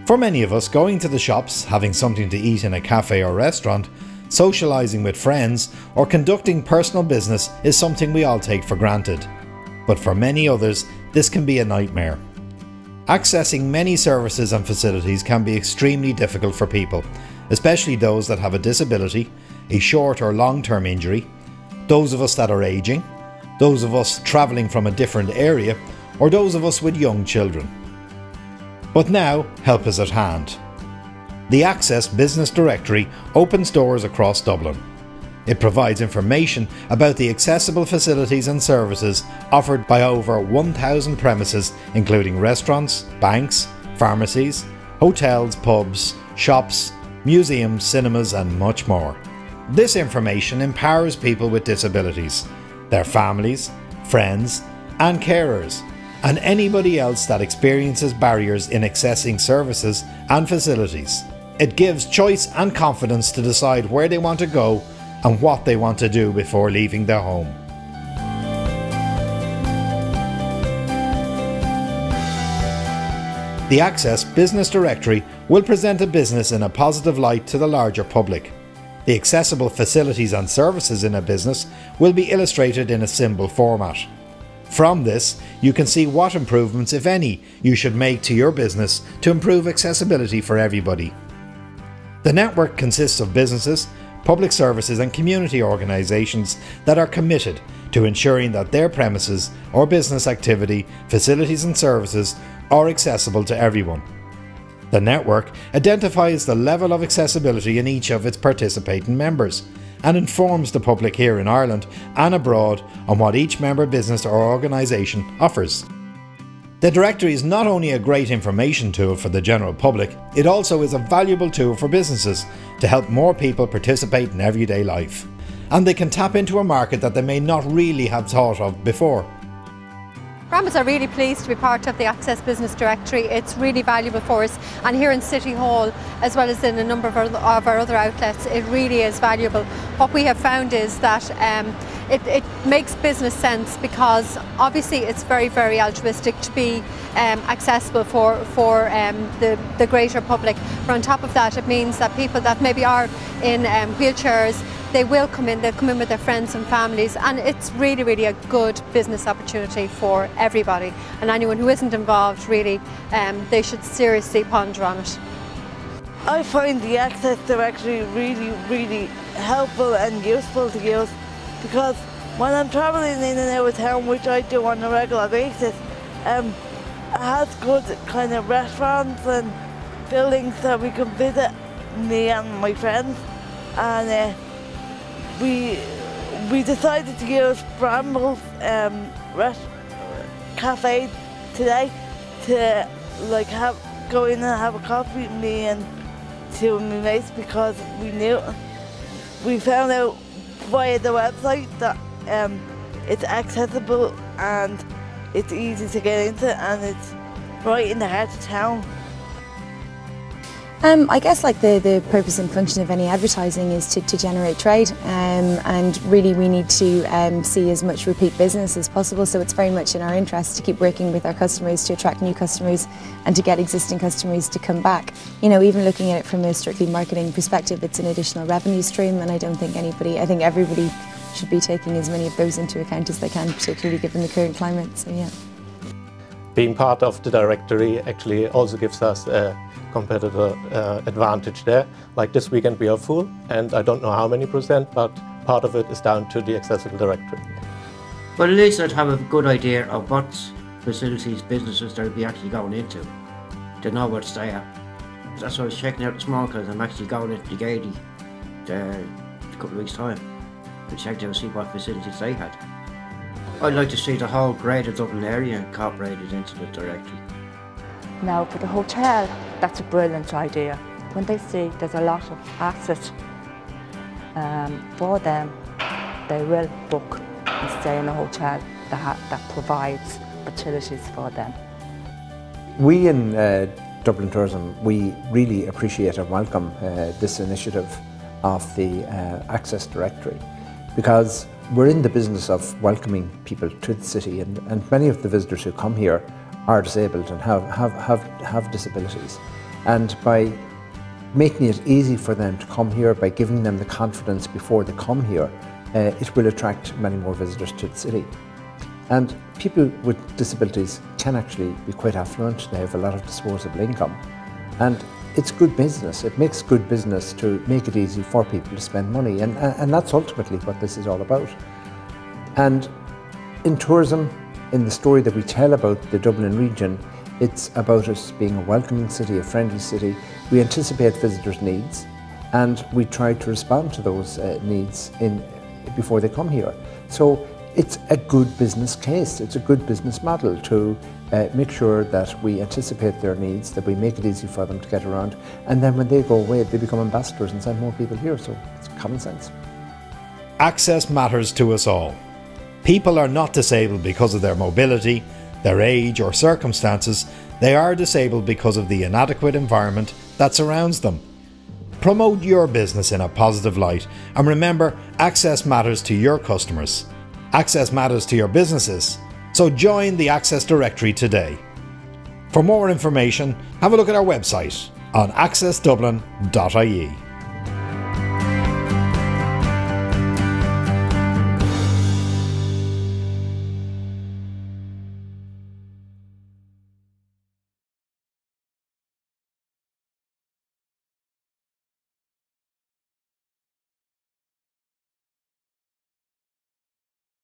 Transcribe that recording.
For many of us, going to the shops, having something to eat in a cafe or restaurant, socialising with friends, or conducting personal business is something we all take for granted. But for many others, this can be a nightmare. Accessing many services and facilities can be extremely difficult for people, especially those that have a disability, a short or long-term injury, those of us that are ageing, those of us travelling from a different area, or those of us with young children. But now, help is at hand. The Access Business Directory opens doors across Dublin. It provides information about the accessible facilities and services offered by over 1,000 premises, including restaurants, banks, pharmacies, hotels, pubs, shops, museums, cinemas and much more. This information empowers people with disabilities, their families, friends and carers, and anybody else that experiences barriers in accessing services and facilities. It gives choice and confidence to decide where they want to go and what they want to do before leaving their home. The Access Business Directory will present a business in a positive light to the larger public. The accessible facilities and services in a business will be illustrated in a symbol format. From this, you can see what improvements, if any, you should make to your business to improve accessibility for everybody. The network consists of businesses, public services and community organisations that are committed to ensuring that their premises or business activity, facilities and services are accessible to everyone. The network identifies the level of accessibility in each of its participating members and informs the public here in Ireland and abroad on what each member business or organisation offers. The directory is not only a great information tool for the general public, it also is a valuable tool for businesses to help more people participate in everyday life. And they can tap into a market that they may not really have thought of before. Brambles are really pleased to be part of the Access Business Directory. It's really valuable for us, and here in City Hall, as well as in a number of our other outlets, it really is valuable. What we have found is that it makes business sense, because obviously it's very, very altruistic to be accessible for the greater public. But on top of that, it means that people that maybe are in wheelchairs, they'll come in with their friends and families, and it's really, really a good business opportunity for everybody. And anyone who isn't involved, really, they should seriously ponder on it. I find the Access Directory really, really helpful and useful to use, because when I'm travelling in and out of town, which I do on a regular basis, it has good kind of restaurants and buildings that we can visit, me and my friends, and we decided to use Brambles cafe today to go in and have a coffee with me and two of my mates, because we found out via the website that it's accessible and it's easy to get into, and it's right in the heart of town. I guess the purpose and function of any advertising is to generate trade, and really we need to see as much repeat business as possible, so it's very much in our interest to keep working with our customers to attract new customers and to get existing customers to come back. You know, even looking at it from a strictly marketing perspective, it's an additional revenue stream, and I think everybody should be taking as many of those into account as they can, particularly given the current climate, so yeah. Being part of the directory actually also gives us a competitive advantage there. Like this weekend we are full, and I don't know how many %, but part of it is down to the accessible directory. But at least I'd have a good idea of what facilities, businesses they'll be actually going into, to know where to stay at. That's why I was checking out this morning, because I'm actually going into the Gaiety in a couple of weeks' time to check out and see what facilities they had. I'd like to see the whole Greater Dublin area incorporated into the directory. Now for the hotel, that's a brilliant idea. When they see there's a lot of access for them, they will book and stay in a hotel that provides facilities for them. We in Dublin Tourism, we really appreciate and welcome this initiative of the Access Directory, because we're in the business of welcoming people to the city, and many of the visitors who come here are disabled and have disabilities. And by making it easy for them to come here, by giving them the confidence before they come here, it will attract many more visitors to the city. And people with disabilities can actually be quite affluent. They have a lot of disposable income. And it's good business. It makes good business to make it easy for people to spend money. And that's ultimately what this is all about. And in tourism, in the story that we tell about the Dublin region, it's about us being a welcoming city, a friendly city. We anticipate visitors' needs and we try to respond to those needs before they come here. So it's a good business case, it's a good business model to make sure that we anticipate their needs, that we make it easy for them to get around, and then when they go away, they become ambassadors and send more people here, so it's common sense. Access matters to us all. People are not disabled because of their mobility, their age or circumstances. They are disabled because of the inadequate environment that surrounds them. Promote your business in a positive light, and remember, access matters to your customers. Access matters to your businesses, so join the Access Directory today. For more information, have a look at our website on accessdublin.ie.